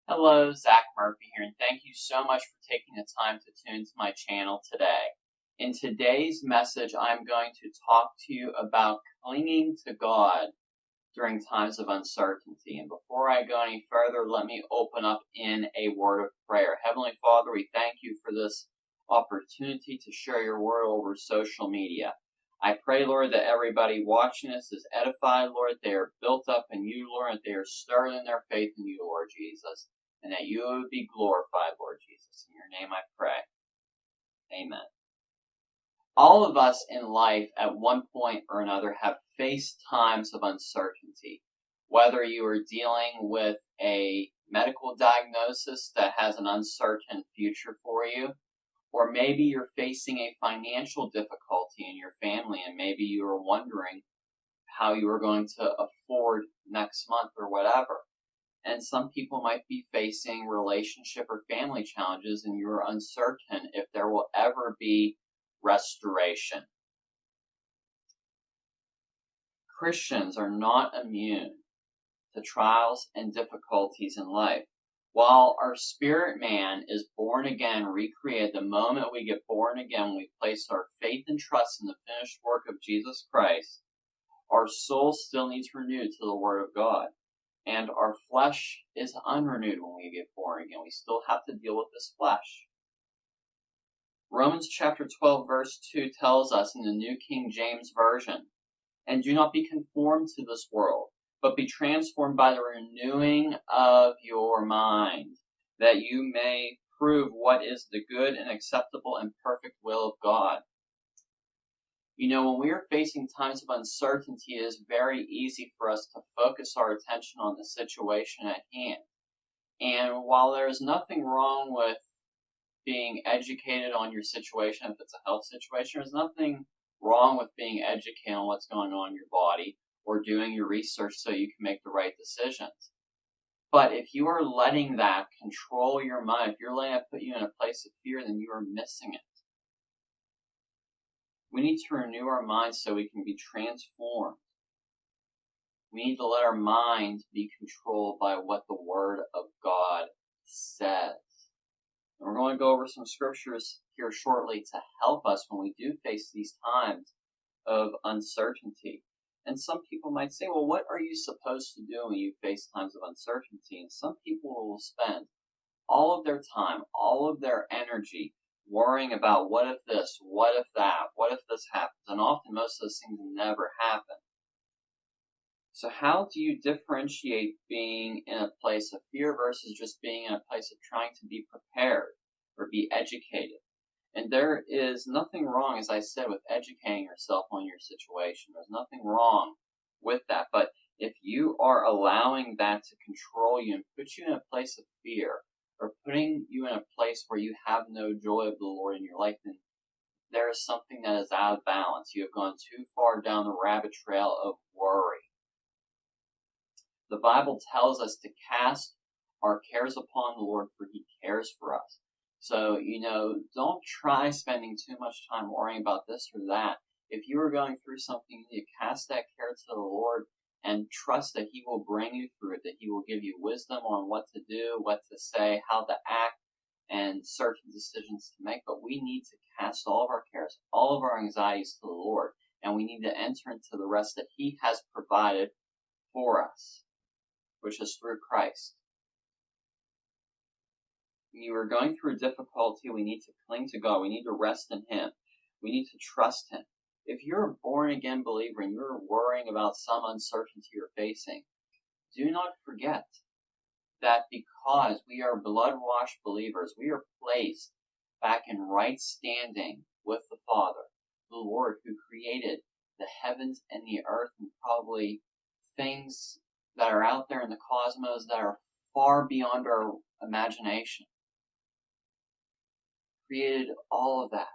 Hello, Zach Murphy here, and thank you so much for taking the time to tune to my channel today. In today's message, I'm going to talk to you about clinging to God during times of uncertainty. And before I go any further, let me open up in a word of prayer. Heavenly Father, we thank you for this opportunity to share your word over social media. I pray, Lord, that everybody watching this is edified, Lord, that they are built up in you, Lord, and that they are stirred in their faith in you, Lord Jesus, and that you would be glorified, Lord Jesus. In your name I pray. Amen. All of us in life at one point or another have faced times of uncertainty. Whether you are dealing with a medical diagnosis that has an uncertain future for you, or maybe you're facing a financial difficulty in your family and maybe you are wondering how you are going to afford next month or whatever. And some people might be facing relationship or family challenges and you're uncertain if there will ever be restoration. Christians are not immune to trials and difficulties in life. While our spirit man is born again, recreated, the moment we get born again, we place our faith and trust in the finished work of Jesus Christ, our soul still needs renewed to the Word of God. And our flesh is unrenewed when we get born again. We still have to deal with this flesh. Romans chapter 12 verse 2 tells us in the New King James Version, "And do not be conformed to this world, but be transformed by the renewing of your mind, that you may prove what is the good and acceptable and perfect will of God." You know, when we are facing times of uncertainty, it is very easy for us to focus our attention on the situation at hand. And while there's nothing wrong with being educated on your situation, if it's a health situation, there's nothing wrong with being educated on what's going on in your body or doing your research so you can make the right decisions. But if you are letting that control your mind, if you're letting it put you in a place of fear, then you are missing it. We need to renew our minds so we can be transformed. We need to let our mind be controlled by what the Word of God says. And we're going to go over some scriptures here shortly to help us when we do face these times of uncertainty. And some people might say, well, what are you supposed to do when you face times of uncertainty? And some people will spend all of their time, all of their energy worrying about what if this, what if that, what if this happens? And often most of those things never happen. So how do you differentiate being in a place of fear versus just being in a place of trying to be prepared or be educated? And there is nothing wrong, as I said, with educating yourself on your situation. There's nothing wrong with that. But if you are allowing that to control you and put you in a place of fear, or putting you in a place where you have no joy of the Lord in your life, then there is something that is out of balance. You have gone too far down the rabbit trail of worry. The Bible tells us to cast our cares upon the Lord, for He cares for us. So, don't try spending too much time worrying about this or that. If you are going through something, you need to cast that care to the Lord and trust that He will bring you through it, that He will give you wisdom on what to do, what to say, how to act, and certain decisions to make. But we need to cast all of our cares, all of our anxieties to the Lord, and we need to enter into the rest that He has provided for us, which is through Christ. When you are going through difficulty, we need to cling to God. We need to rest in Him. We need to trust Him. If you're a born-again believer and you're worrying about some uncertainty you're facing, do not forget that because we are blood-washed believers, we are placed back in right standing with the Father, the Lord who created the heavens and the earth and probably things that are out there in the cosmos that are far beyond our imagination. Created all of that.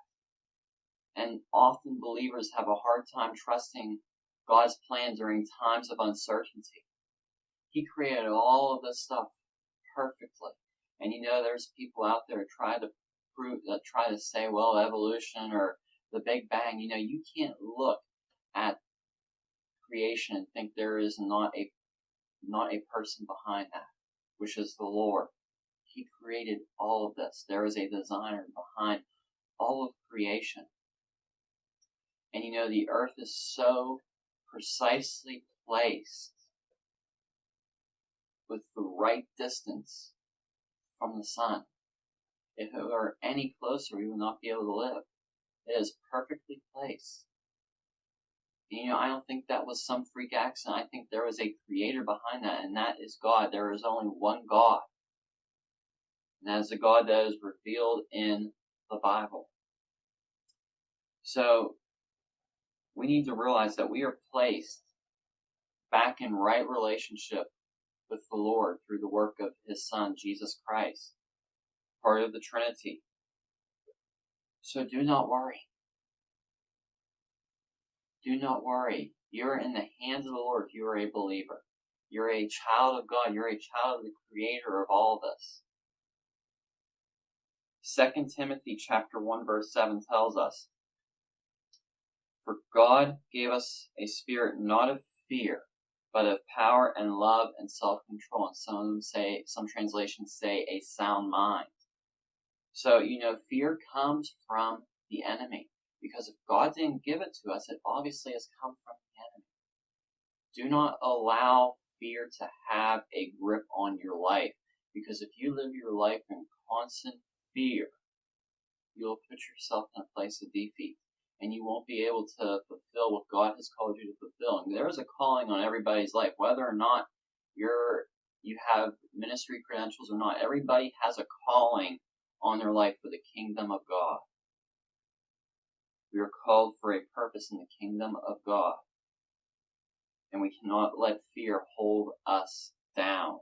And often believers have a hard time trusting God's plan during times of uncertainty. He created all of this stuff perfectly. And there's people out there try to say, well, evolution or the Big Bang, you can't look at creation and think there is not a person behind that, which is the Lord. He created all of this. There is a designer behind all of creation. And the earth is so precisely placed with the right distance from the sun. If it were any closer, we would not be able to live. It is perfectly placed. And, I don't think that was some freak accident. I think there was a creator behind that, and that is God. There is only one God. And that is the God that is revealed in the Bible. So, we need to realize that we are placed back in right relationship with the Lord through the work of His Son, Jesus Christ, part of the Trinity. So do not worry. Do not worry. You're in the hands of the Lord if you are a believer. You're a child of God. You're a child of the Creator of all this. 2 Timothy chapter 1 verse 7 tells us, "For God gave us a spirit not of fear, but of power and love and self-control." And some translations say a sound mind. So, fear comes from the enemy. Because if God didn't give it to us, it obviously has come from the enemy. Do not allow fear to have a grip on your life. Because if you live your life in constant fear, you'll put yourself in a place of defeat. And you won't be able to fulfill what God has called you to fulfill. And there is a calling on everybody's life, whether or not you have ministry credentials or not. Everybody has a calling on their life for the kingdom of God. We are called for a purpose in the kingdom of God. And we cannot let fear hold us down.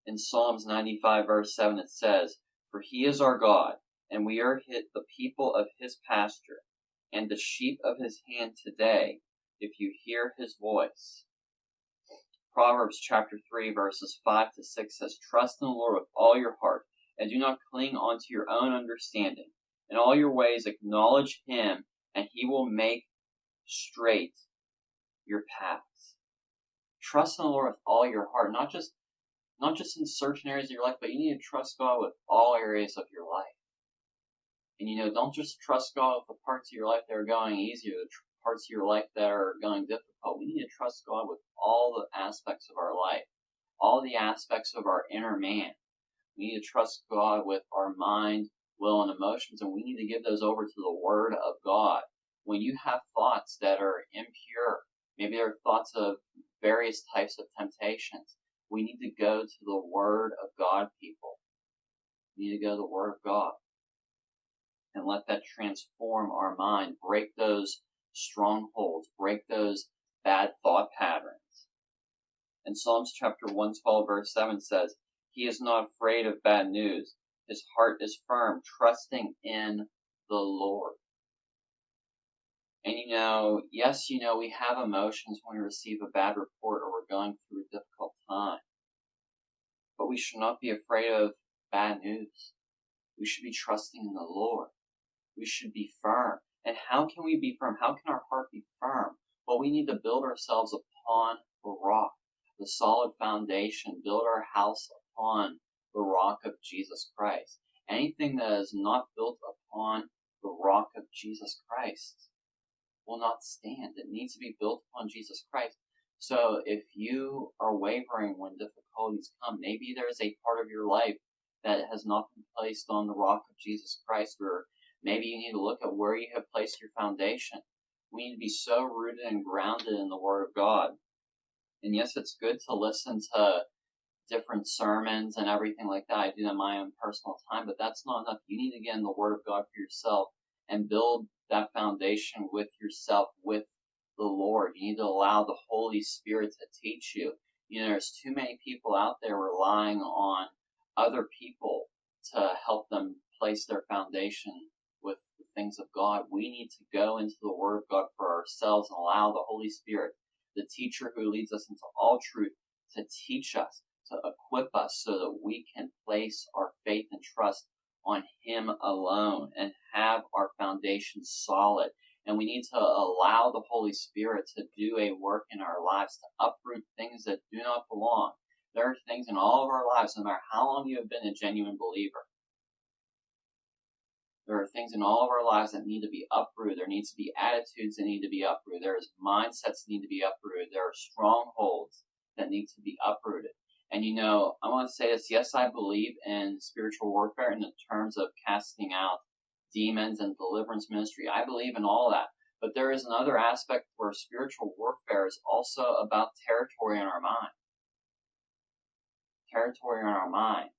In Psalms 95 verse 7 it says, "For He is our God, and we are the people of His pasture, and the sheep of His hand today, if you hear His voice." Proverbs chapter 3 verses 5 to 6 says, "Trust in the Lord with all your heart, and do not cling onto your own understanding. In all your ways acknowledge Him, and He will make straight your paths." Trust in the Lord with all your heart, not just in certain areas of your life, but you need to trust God with all areas of your life. And don't just trust God with the parts of your life that are going easy or the parts of your life that are going difficult. We need to trust God with all the aspects of our life, all the aspects of our inner man. We need to trust God with our mind, will, and emotions, and we need to give those over to the Word of God. When you have thoughts that are impure, maybe they're thoughts of various types of temptations, we need to go to the Word of God, people. We need to go to the Word of God and let that transform our mind, break those strongholds, break those bad thought patterns. And Psalms chapter 112 verse 7 says, "He is not afraid of bad news. His heart is firm, trusting in the Lord." And yes, we have emotions when we receive a bad report or we're going through a difficult time. But we should not be afraid of bad news. We should be trusting in the Lord. We should be firm. And how can we be firm? How can our heart be firm? Well, we need to build ourselves upon the rock, the solid foundation, build our house upon the rock of Jesus Christ. Anything that is not built upon the rock of Jesus Christ will not stand. It needs to be built upon Jesus Christ. So if you are wavering when difficulties come, maybe there's a part of your life that has not been placed on the rock of Jesus Christ, or maybe you need to look at where you have placed your foundation. We need to be so rooted and grounded in the Word of God. And yes, it's good to listen to different sermons and everything like that. I do that in my own personal time, but that's not enough. You need to get in the Word of God for yourself and build that foundation with yourself, with the Lord. You need to allow the Holy Spirit to teach you. There's too many people out there relying on other people to help them place their foundation with the things of God. We need to go into the Word of God for ourselves and allow the Holy Spirit, the teacher who leads us into all truth, to teach us, to equip us so that we can place our faith and trust on Him alone and have our foundation solid. And we need to allow the Holy Spirit to do a work in our lives to uproot things that do not belong. There are things in all of our lives, no matter how long you have been a genuine believer. There are things in all of our lives that need to be uprooted. There needs to be attitudes that need to be uprooted. There's mindsets that need to be uprooted. There are strongholds that need to be uprooted. And I want to say this. Yes, I believe in spiritual warfare in the terms of casting out demons and deliverance ministry. I believe in all that. But there is another aspect where spiritual warfare is also about territory in our mind. Territory in our mind.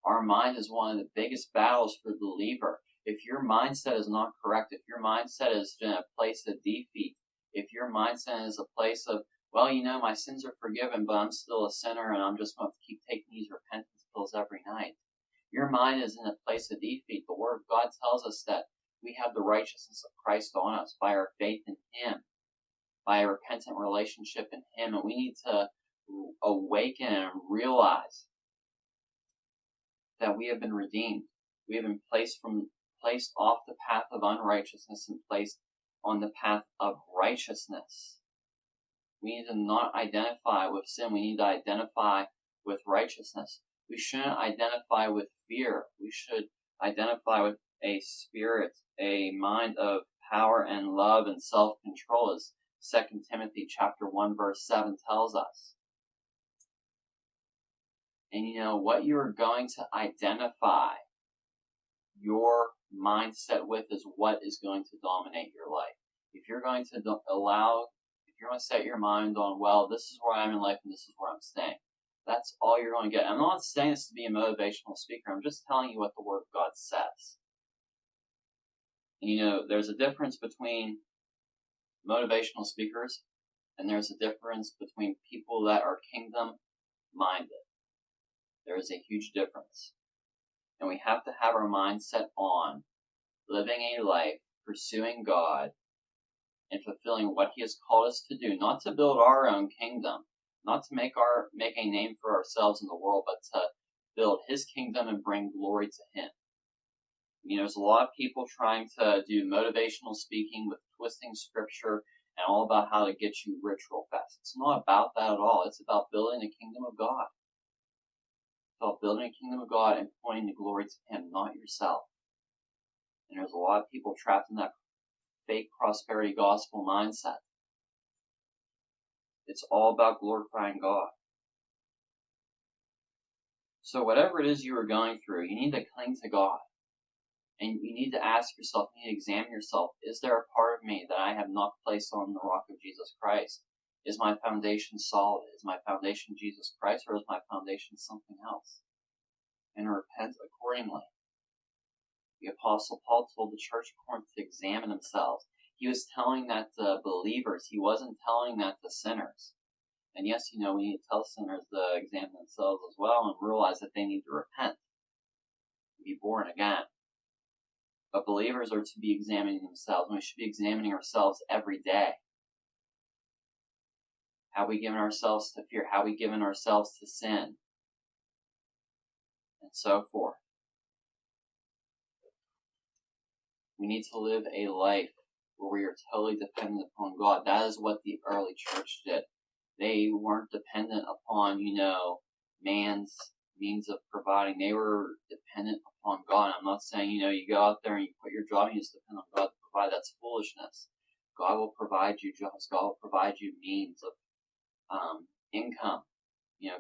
Our mind is one of the biggest battles for the believer. If your mindset is not correct, if your mindset is in a place of defeat, if your mindset is a place of, well, my sins are forgiven, but I'm still a sinner and I'm just going to keep taking these repentance pills every night. Your mind is in a place of defeat. The Word of God tells us that we have the righteousness of Christ on us by our faith in Him, by a repentant relationship in Him. And we need to awaken and realize that we have been redeemed. We have been placed off the path of unrighteousness and placed on the path of righteousness. We need to not identify with sin. We need to identify with righteousness. We shouldn't identify with fear. We should identify with a spirit, a mind of power and love and self-control, as 2 Timothy chapter 1 verse 7 tells us. And what you're going to identify your mindset with is what is going to dominate your life. If you're going to set your mind on, well, this is where I am in life and this is where I'm staying, that's all you're going to get. I'm not saying this to be a motivational speaker. I'm just telling you what the Word of God says. And there's a difference between motivational speakers and there's a difference between people that are kingdom-minded. There is a huge difference. And we have to have our mindset on living a life, pursuing God, and fulfilling what He has called us to do, not to build our own kingdom, not to make a name for ourselves in the world, but to build His kingdom and bring glory to Him. There's a lot of people trying to do motivational speaking with twisting scripture and all about how to get you rich real fast. It's not about that at all. It's about building the kingdom of God. It's about building a kingdom of God and pointing the glory to Him, not yourself. And there's a lot of people trapped in that fake prosperity gospel mindset. It's all about glorifying God. So whatever it is you are going through, you need to cling to God. And you need to ask yourself, you need to examine yourself, is there a part of me that I have not placed on the rock of Jesus Christ? Is my foundation solid? Is my foundation Jesus Christ, or is my foundation something else? And repent accordingly. The Apostle Paul told the church of Corinth to examine themselves. He was telling that to believers. He wasn't telling that to sinners. And yes, we need to tell sinners to examine themselves as well and realize that they need to repent, be born again. But believers are to be examining themselves, and we should be examining ourselves every day. Have we given ourselves to fear? Have we given ourselves to sin? And so forth. We need to live a life where we are totally dependent upon God. That is what the early church did. They weren't dependent upon, man's means of providing. They were dependent upon God. I'm not saying, you go out there and you quit your job and you just depend on God to provide. That's foolishness. God will provide you jobs. God will provide you means of income.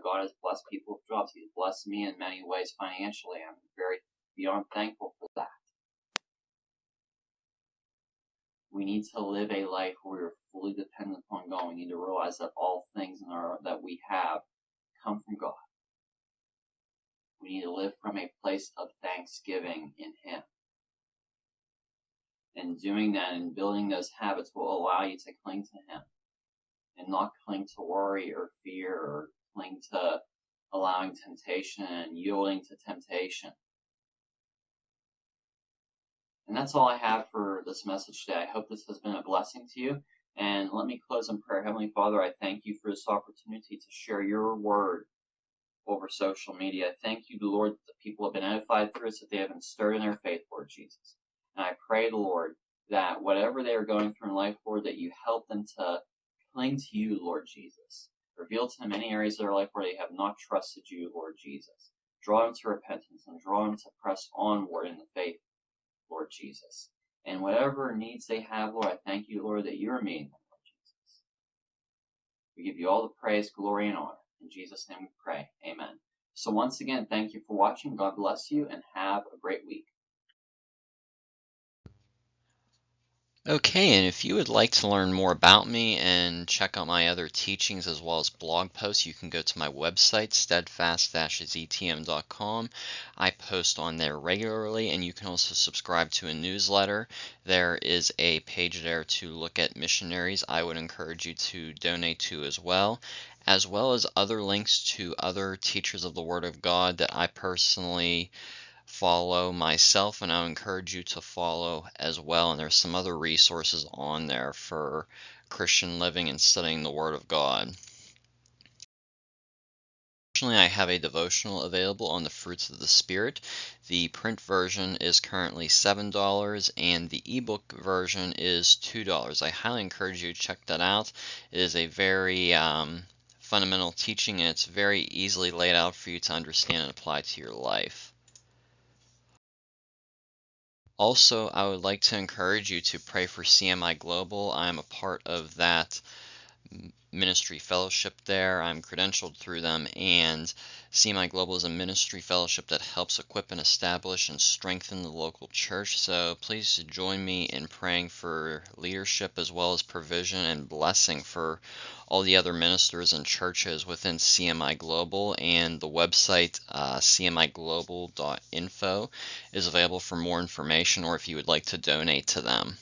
God has blessed people with jobs. He's blessed me in many ways financially. I'm very beyond thankful for that. We need to live a life where we're fully dependent upon God. We need to realize that all things that we have come from God. We need to live from a place of thanksgiving in Him. And doing that and building those habits will allow you to cling to Him and not cling to worry or fear or cling to allowing temptation and yielding to temptation. And that's all I have for this message today. I hope this has been a blessing to you. And let me close in prayer. Heavenly Father, I thank you for this opportunity to share your word over social media. I thank you, Lord, that the people have been edified through us, that they have been stirred in their faith, Lord Jesus. And I pray, Lord, that whatever they are going through in life, Lord, that you help them to cling to you, Lord Jesus. Reveal to them any areas of their life where they have not trusted you, Lord Jesus. Draw them to repentance and draw them to press onward in the faith, Lord Jesus. And whatever needs they have, Lord, I thank you, Lord, that you are meeting them, Lord Jesus. We give you all the praise, glory, and honor. In Jesus' name we pray. Amen. So once again, thank you for watching. God bless you, and have a great week. Okay, and if you would like to learn more about me and check out my other teachings as well as blog posts, you can go to my website, steadfast-ztm.com. I post on there regularly, and you can also subscribe to a newsletter. There is a page there to look at missionaries I would encourage you to donate to as well as other links to other teachers of the Word of God that I personally follow myself, and I'll encourage you to follow as well. And there's some other resources on there for Christian living and studying the Word of God. Additionally, I have a devotional available on the fruits of the Spirit. The print version is currently $7 and the ebook version is $2. I highly encourage you to check that out. It is a very fundamental teaching, and it's very easily laid out for you to understand and apply to your life. Also, I would like to encourage you to pray for CMI Global. I'm a part of that ministry fellowship there. I'm credentialed through them, and CMI Global is a ministry fellowship that helps equip and establish and strengthen the local church. So please join me in praying for leadership as well as provision and blessing for all the other ministers and churches within CMI Global. And the website cmiglobal.info is available for more information, or if you would like to donate to them.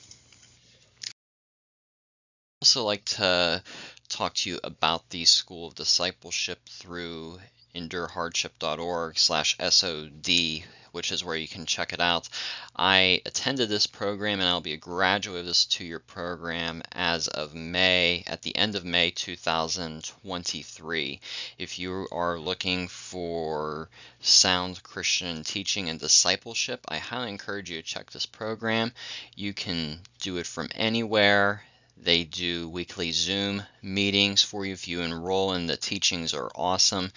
I'd also like to talk to you about the School of Discipleship through endurehardship.org/SOD, which is where you can check it out. I attended this program, and I'll be a graduate of this 2-year program as of May, at the end of May 2023. If you are looking for sound Christian teaching and discipleship, I highly encourage you to check this program. You can do it from anywhere. They do weekly Zoom meetings for you if you enroll, and the teachings are awesome.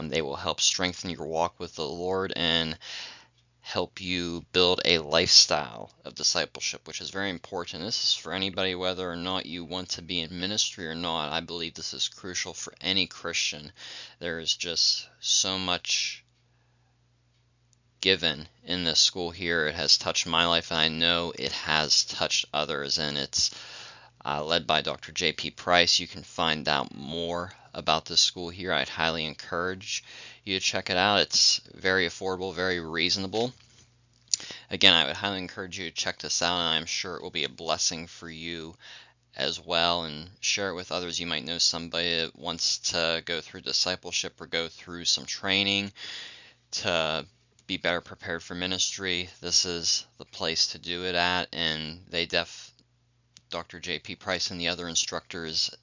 They will help strengthen your walk with the Lord and help you build a lifestyle of discipleship, which is very important. This is for anybody, whether or not you want to be in ministry or not. I believe this is crucial for any Christian. There is just so much given in this school here. It has touched my life, and I know it has touched others, and it's led by Dr. J.P. Price. You can find out more about this school here. I'd highly encourage you to check it out. It's very affordable, very reasonable. Again, I would highly encourage you to check this out, and I'm sure it will be a blessing for you as well, and share it with others. You might know somebody that wants to go through discipleship or go through some training to be better prepared for ministry. This is the place to do it at, and Dr. J.P. Price and the other instructors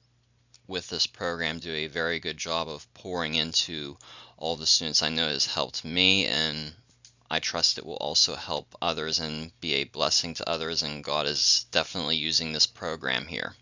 with this program do a very good job of pouring into all the students. I know it has helped me, and I trust it will also help others and be a blessing to others, and God is definitely using this program here.